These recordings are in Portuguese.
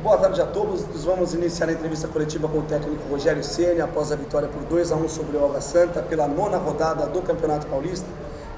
Boa tarde a todos. Vamos iniciar a entrevista coletiva com o técnico Rogério Ceni após a vitória por 2-1 sobre o Água Santa pela 9ª rodada do Campeonato Paulista.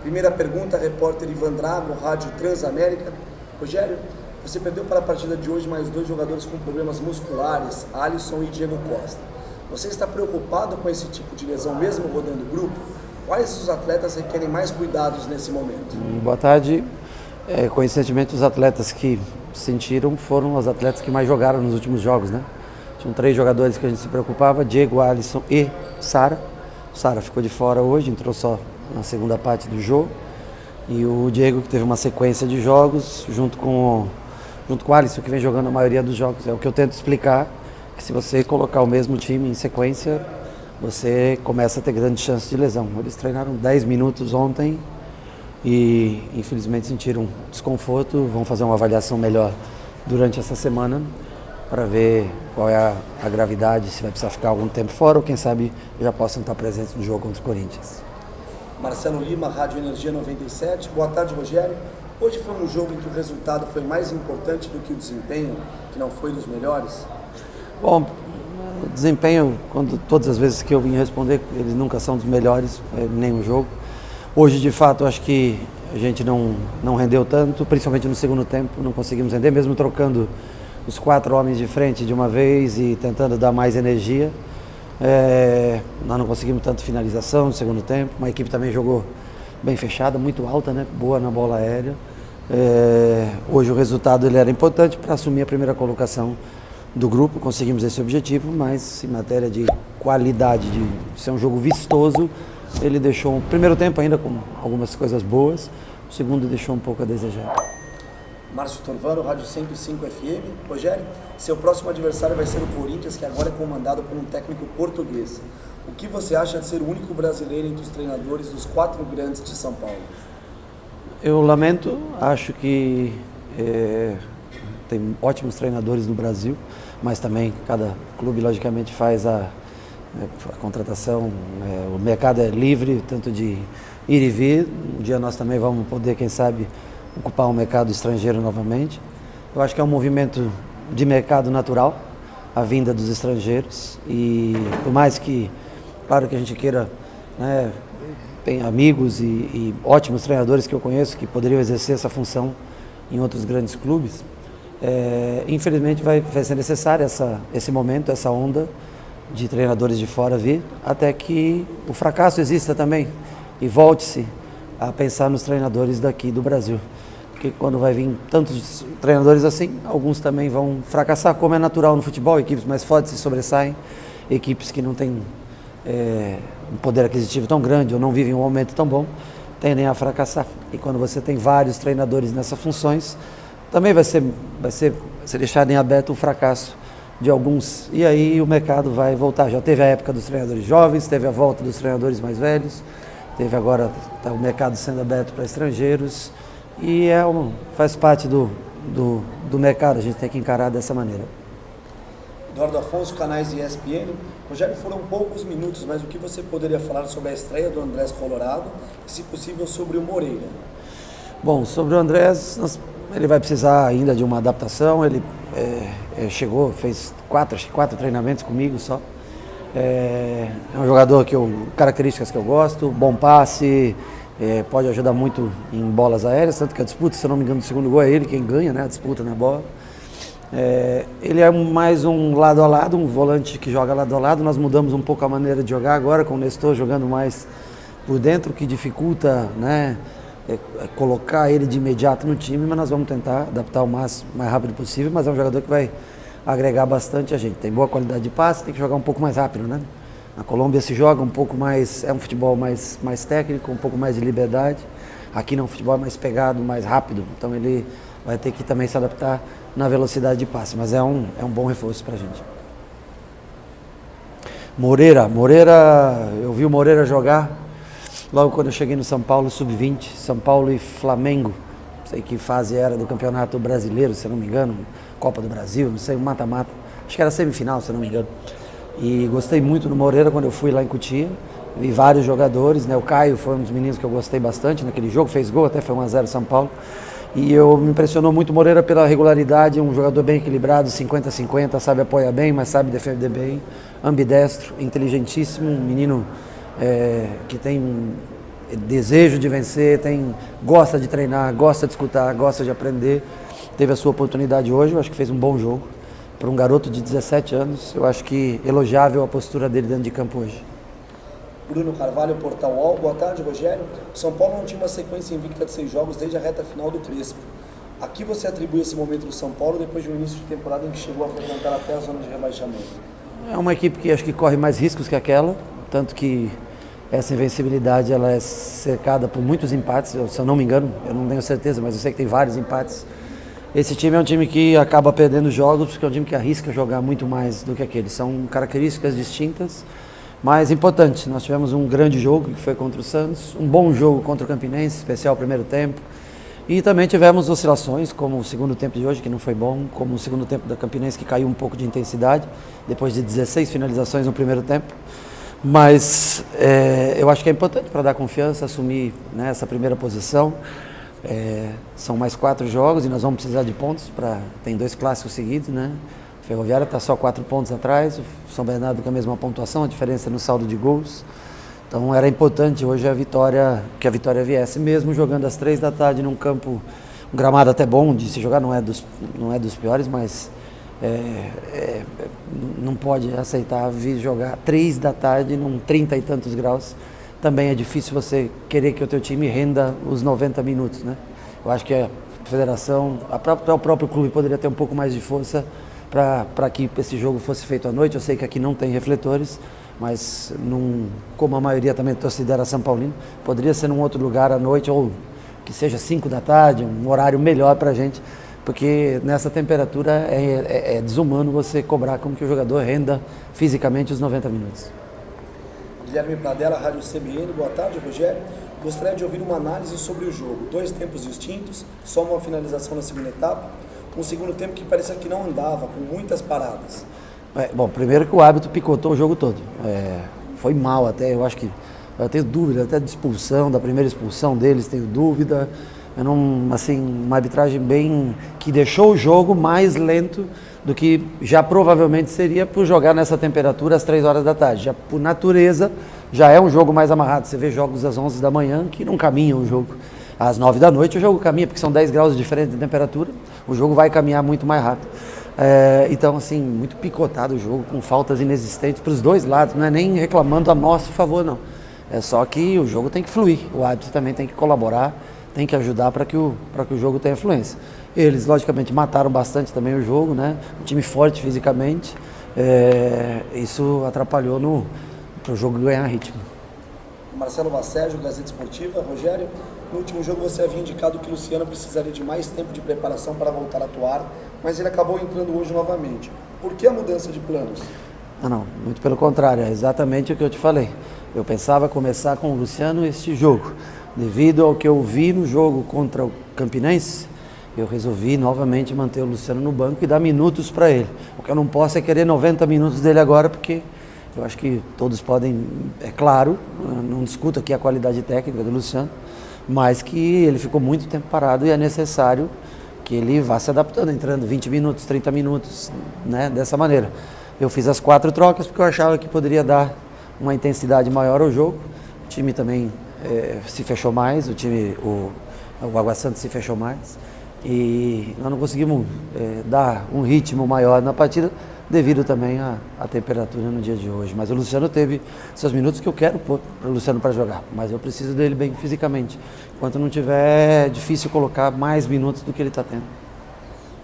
Primeira pergunta, repórter Ivan Drago, Rádio Transamérica. Rogério, você perdeu para a partida de hoje mais 2 jogadores com problemas musculares, Alisson e Diego Costa. Você está preocupado com esse tipo de lesão mesmo rodando o grupo? Quais os atletas requerem mais cuidados nesse momento? Boa tarde. Coincidentemente, os atletas que sentiram foram os atletas que mais jogaram nos últimos jogos, né? Tinham 3 jogadores que a gente se preocupava, Diego, Alisson e Sara. Sara ficou de fora hoje, entrou só na segunda parte do jogo. E o Diego, que teve uma sequência de jogos, junto com o Alisson, que vem jogando a maioria dos jogos. É o que eu tento explicar, que se você colocar o mesmo time em sequência, você começa a ter grande chance de lesão. Eles treinaram 10 minutos ontem e infelizmente sentiram desconforto. Vão fazer uma avaliação melhor durante essa semana para ver qual é a gravidade, se vai precisar ficar algum tempo fora ou quem sabe já possam estar presentes no jogo contra o Corinthians. Marcelo Lima, Rádio Energia 97. Boa tarde, Rogério. Hoje foi um jogo em que o resultado foi mais importante do que o desempenho, que não foi dos melhores? Bom, o desempenho, todas as vezes que eu vim responder, eles nunca são dos melhores em nenhum jogo. Hoje, de fato, acho que a gente não rendeu tanto, principalmente no segundo tempo, não conseguimos render, mesmo trocando os 4 homens de frente de uma vez e tentando dar mais energia. Nós não conseguimos tanto finalização no segundo tempo, uma equipe também jogou bem fechada, muito alta, né? Boa na bola aérea. Hoje o resultado ele era importante para assumir a primeira colocação do grupo, conseguimos esse objetivo, mas em matéria de qualidade, de ser um jogo vistoso, ele deixou o primeiro tempo ainda com algumas coisas boas, o segundo deixou um pouco a desejar. Márcio Torvano, Rádio 105 FM. Rogério, seu próximo adversário vai ser o Corinthians, que agora é comandado por um técnico português. O que você acha de ser o único brasileiro entre os treinadores dos 4 grandes de São Paulo? Eu lamento, acho que tem ótimos treinadores no Brasil, mas também cada clube logicamente faz a contratação, o mercado é livre, tanto de ir e vir. Um dia nós também vamos poder, quem sabe, ocupar um mercado estrangeiro novamente. Eu acho que é um movimento de mercado natural, a vinda dos estrangeiros, e por mais que, claro que a gente queira, né, tem amigos e ótimos treinadores que eu conheço que poderiam exercer essa função em outros grandes clubes, infelizmente vai ser necessário esse momento, essa onda de treinadores de fora vir, até que o fracasso exista também e volte-se a pensar nos treinadores daqui do Brasil. Porque quando vai vir tantos treinadores assim, alguns também vão fracassar, como é natural no futebol, equipes mais fortes se sobressaem, equipes que não têm um poder aquisitivo tão grande ou não vivem um momento tão bom, tendem a fracassar. E quando você tem vários treinadores nessas funções, também vai ser deixado em aberto o fracasso de alguns, e aí o mercado vai voltar. Já teve a época dos treinadores jovens, teve a volta dos treinadores mais velhos, teve agora o mercado sendo aberto para estrangeiros, e faz parte do mercado, a gente tem que encarar dessa maneira. Eduardo Afonso, canais ESPN. Rogério, foram poucos minutos, mas o que você poderia falar sobre a estreia do Andrés Colorado e, se possível, sobre o Moreira? Bom, sobre o Andrés, ele vai precisar ainda de uma adaptação. Ele chegou, fez 4 treinamentos comigo só. É um jogador características que eu gosto, bom passe, pode ajudar muito em bolas aéreas, tanto que a disputa, se eu não me engano, o segundo gol é ele quem ganha, né, a disputa na bola. Ele é mais um lado a lado, um volante que joga lado a lado. Nós mudamos um pouco a maneira de jogar agora, com o Nestor jogando mais por dentro, que dificulta, né, colocar ele de imediato no time, mas nós vamos tentar adaptar o mais rápido possível. Mas é um jogador que vai agregar bastante a gente. Tem boa qualidade de passe, tem que jogar um pouco mais rápido, né? Na Colômbia se joga um pouco mais, é um futebol mais técnico, um pouco mais de liberdade. Aqui não, o futebol é mais pegado, mais rápido, então ele vai ter que também se adaptar na velocidade de passe, mas é um bom reforço pra gente. Moreira, eu vi o Moreira jogar logo quando eu cheguei no São Paulo Sub-20, São Paulo e Flamengo, não sei que fase era do Campeonato Brasileiro, se eu não me engano, Copa do Brasil, não sei, mata-mata, acho que era semifinal, se eu não me engano. E gostei muito do Moreira quando eu fui lá em Cotia, vi vários jogadores, né? O Caio foi um dos meninos que eu gostei bastante naquele jogo, fez gol, até foi 1-0 São Paulo. E me impressionou muito o Moreira pela regularidade, um jogador bem equilibrado, 50-50, sabe apoiar bem, mas sabe defender bem, ambidestro, inteligentíssimo, um menino que tem desejo de vencer, gosta de treinar, gosta de escutar, gosta de aprender. Teve a sua oportunidade hoje, eu acho que fez um bom jogo. Para um garoto de 17 anos, eu acho que elogiável a postura dele dentro de campo hoje. Bruno Carvalho, Portal UOL. Boa tarde, Rogério. São Paulo não tinha uma sequência invicta de 6 jogos desde a reta final do Crespo. A que você atribui esse momento do São Paulo depois de um início de temporada em que chegou a frequentar até a zona de rebaixamento? É uma equipe que acho que corre mais riscos que aquela, tanto que essa invencibilidade ela é cercada por muitos empates, se eu não me engano, eu não tenho certeza, mas eu sei que tem vários empates. Esse time é um time que acaba perdendo jogos, porque é um time que arrisca jogar muito mais do que aquele. São características distintas, mas importantes. Nós tivemos um grande jogo, que foi contra o Santos, um bom jogo contra o Campinense, especial primeiro tempo, e também tivemos oscilações, como o segundo tempo de hoje, que não foi bom, como o segundo tempo da Campinense, que caiu um pouco de intensidade, depois de 16 finalizações no primeiro tempo. Mas eu acho que é importante para dar confiança, assumir, né, essa primeira posição. São mais 4 jogos e nós vamos precisar de pontos. Tem 2 clássicos seguidos, né? A Ferroviária está só 4 pontos atrás, o São Bernardo com a mesma pontuação, a diferença no saldo de gols. Então era importante hoje que a vitória viesse, mesmo jogando às 3 da tarde num campo, um gramado até bom de se jogar, não é dos piores, mas não pode aceitar vir jogar 3 da tarde num 30 e tantos graus. Também é difícil você querer que o teu time renda os 90 minutos, né? Eu acho que a federação, o próprio clube poderia ter um pouco mais de força para que esse jogo fosse feito à noite. Eu sei que aqui não tem refletores, mas como a maioria também da torcida era São Paulino, poderia ser num outro lugar à noite, ou que seja 5 da tarde, um horário melhor para a gente, porque nessa temperatura é desumano você cobrar como que o jogador renda fisicamente os 90 minutos. Guilherme Pradella, Rádio CBN. Boa tarde, Rogério. Gostaria de ouvir uma análise sobre o jogo. 2 tempos distintos, só uma finalização na segunda etapa. Um segundo tempo que parecia que não andava, com muitas paradas. Bom, primeiro que o árbitro picotou o jogo todo. Foi mal até, eu tenho dúvida até de expulsão, da primeira expulsão deles, tenho dúvida. Uma arbitragem que deixou o jogo mais lento do que já provavelmente seria por jogar nessa temperatura às 3 horas da tarde. Já por natureza, já é um jogo mais amarrado. Você vê jogos às 11 da manhã que não caminham o jogo. Às 9 da noite o jogo caminha, porque são 10 graus de diferença de temperatura, o jogo vai caminhar muito mais rápido. Então, assim, muito picotado o jogo, com faltas inexistentes para os dois lados, não é nem reclamando a nosso favor, não. É só que o jogo tem que fluir, o árbitro também tem que colaborar, tem que ajudar para que o jogo tenha fluência. Eles, logicamente, mataram bastante também o jogo, né? Um time forte fisicamente, isso atrapalhou para o jogo ganhar ritmo. Marcelo Bassérgio, Gazeta Esportiva. Rogério, no último jogo você havia indicado que Luciano precisaria de mais tempo de preparação para voltar a atuar, mas ele acabou entrando hoje novamente. Por que a mudança de planos? Não, muito pelo contrário, é exatamente o que eu te falei. Eu pensava começar com o Luciano este jogo. Devido ao que eu vi no jogo contra o Campinense, eu resolvi novamente manter o Luciano no banco e dar minutos para ele. O que eu não posso é querer 90 minutos dele agora, porque eu acho que todos podem, é claro, não discuto aqui a qualidade técnica do Luciano, mas que ele ficou muito tempo parado e é necessário que ele vá se adaptando, entrando 20 minutos, 30 minutos, né, dessa maneira. Eu fiz as 4 trocas porque eu achava que poderia dar uma intensidade maior ao jogo. O time também se fechou mais, o Água Santa se fechou mais e nós não conseguimos dar um ritmo maior na partida devido também à temperatura no dia de hoje. Mas o Luciano teve seus minutos que eu quero pôr para o Luciano para jogar, mas eu preciso dele bem fisicamente. Enquanto não tiver, é difícil colocar mais minutos do que ele está tendo.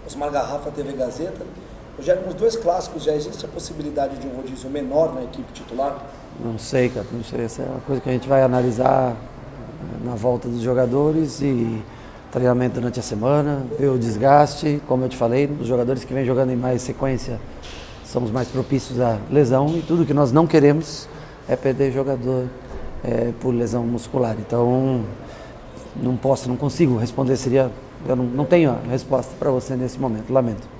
Osmar Garrafa, TV Gazeta. Rogério, nos 2 clássicos já existe a possibilidade de um rodízio menor na equipe titular? Não sei, cara, não sei. Essa é uma coisa que a gente vai analisar na volta dos jogadores e treinamento durante a semana, ver o desgaste. Como eu te falei, os jogadores que vêm jogando em mais sequência são os mais propícios à lesão e tudo que nós não queremos é perder jogador por lesão muscular. Então, não consigo responder, eu não tenho a resposta para você nesse momento, lamento.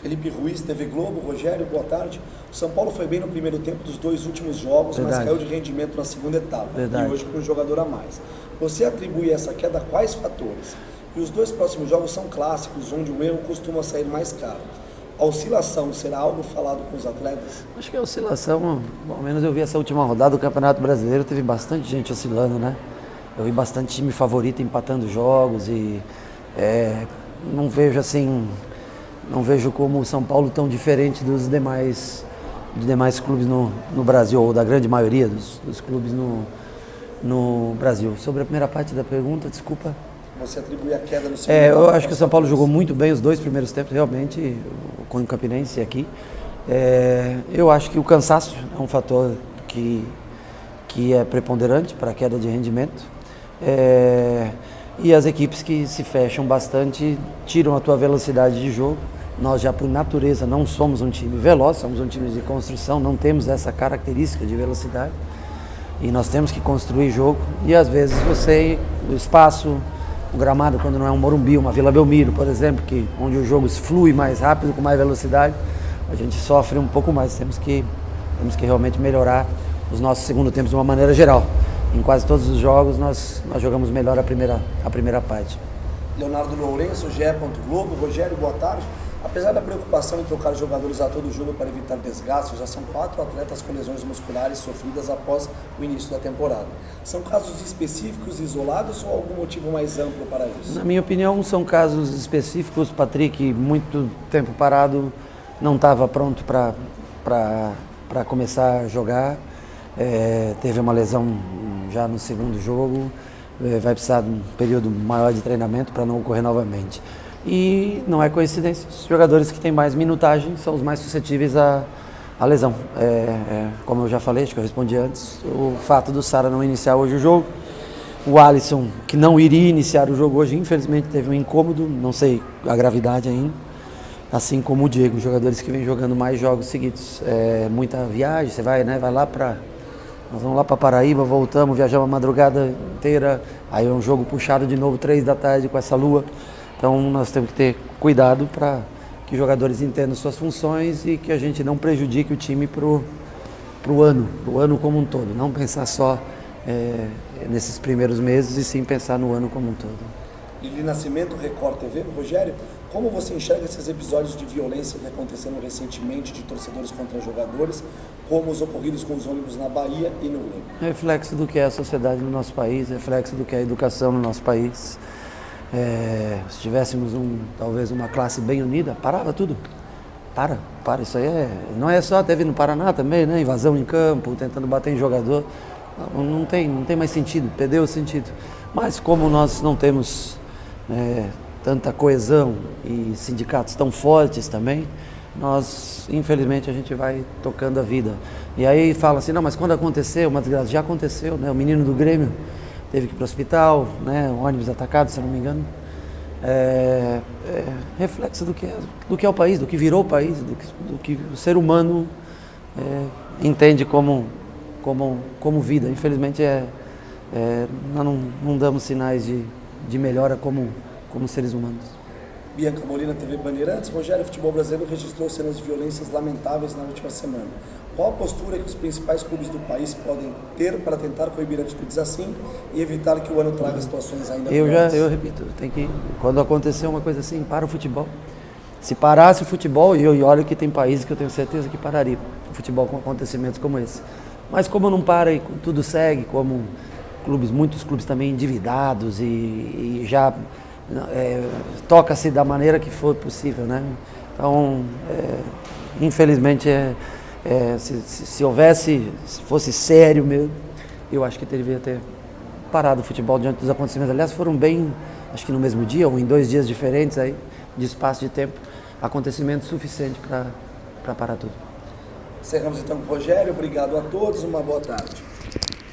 Felipe Ruiz, TV Globo. Rogério, boa tarde. O São Paulo foi bem no primeiro tempo dos 2 últimos jogos, Verdade. mas caiu de rendimento na segunda etapa. Verdade. E hoje com um jogador a mais. Você atribui essa queda a quais fatores? E os 2 próximos jogos são clássicos, onde o erro costuma sair mais caro. A oscilação será algo falado com os atletas? Acho que a oscilação, pelo menos eu vi essa última rodada do Campeonato Brasileiro, teve bastante gente oscilando, né? Eu vi bastante time favorito empatando jogos e não vejo assim, não vejo como o São Paulo tão diferente dos demais clubes no Brasil, ou da grande maioria dos clubes no Brasil. Sobre a primeira parte da pergunta, desculpa. Você atribui a queda no segundo tempo? Eu acho que o São Paulo jogou muito bem os 2 primeiros tempos, realmente, com o Campinense aqui. Eu acho que o cansaço é um fator que é preponderante para a queda de rendimento. E as equipes que se fecham bastante tiram a tua velocidade de jogo. Nós já por natureza não somos um time veloz, somos um time de construção, não temos essa característica de velocidade. E nós temos que construir jogo e às vezes o espaço, o gramado, quando não é um Morumbi, uma Vila Belmiro, por exemplo, onde o jogo flui mais rápido, com mais velocidade, a gente sofre um pouco mais. Temos que realmente melhorar os nossos segundo tempos de uma maneira geral. Em quase todos os jogos nós jogamos melhor a primeira parte. Leonardo Lourenço, GE. Globo. Rogério, boa tarde. Apesar da preocupação em trocar jogadores a todo jogo para evitar desgaste, já são 4 atletas com lesões musculares sofridas após o início da temporada. São casos específicos, isolados ou algum motivo mais amplo para isso? Na minha opinião, são casos específicos. Patrick, muito tempo parado, não estava pronto para começar a jogar. Teve uma lesão já no segundo jogo, vai precisar de um período maior de treinamento para não ocorrer novamente. E não é coincidência, os jogadores que têm mais minutagem são os mais suscetíveis à lesão. Como eu já falei, acho que eu respondi antes, o fato do Sara não iniciar hoje o jogo, o Alisson, que não iria iniciar o jogo hoje, infelizmente teve um incômodo, não sei a gravidade ainda, assim como o Diego, jogadores que vêm jogando mais jogos seguidos. Muita viagem, você vai lá nós vamos lá para Paraíba, voltamos, viajamos a madrugada inteira, aí é um jogo puxado de novo, 3 da tarde com essa lua. Então nós temos que ter cuidado para que os jogadores entendam suas funções e que a gente não prejudique o time pro ano como um todo. Não pensar só nesses primeiros meses e sim pensar no ano como um todo. Lili Nascimento, Record TV. Rogério, como você enxerga esses episódios de violência que aconteceram recentemente de torcedores contra jogadores, como os ocorridos com os ônibus na Bahia e no Grêmio? Reflexo do que é a sociedade no nosso país, reflexo do que é a educação no nosso país. Se tivéssemos talvez uma classe bem unida, parava tudo. Para, isso aí não é só, teve no Paraná também, né? Invasão em campo, tentando bater em jogador. Não tem mais sentido, perdeu o sentido. Mas como nós não temos tanta coesão e sindicatos tão fortes também, infelizmente, a gente vai tocando a vida. E aí fala assim, não, mas quando aconteceu, uma desgraça, já aconteceu, né? O menino do Grêmio teve que ir para o hospital, né? O ônibus atacado, se eu não me engano. Reflexo do que é o país, do que virou o país, do que o ser humano entende como vida. Infelizmente, nós não damos sinais de melhora como seres humanos. Bianca Molina, TV Bandeirantes. Rogério, o futebol brasileiro registrou cenas de violências lamentáveis na última semana. Qual a postura que os principais clubes do país podem ter para tentar coibir atitudes assim e evitar que o ano traga situações ainda piores? Eu repito, quando acontecer uma coisa assim, para o futebol. Se parasse o futebol, e olha que tem países que eu tenho certeza que pararia o futebol com acontecimentos como esse. Mas como não para e tudo segue, como muitos clubes também endividados e já toca-se da maneira que for possível, né? Então, infelizmente, se fosse sério mesmo, eu acho que deveria ter parado o futebol diante dos acontecimentos. Aliás, foram bem, acho que no mesmo dia ou em 2 dias diferentes aí, de espaço de tempo, acontecimento suficiente para parar tudo. Encerramos então com o Rogério. Obrigado a todos, uma boa tarde.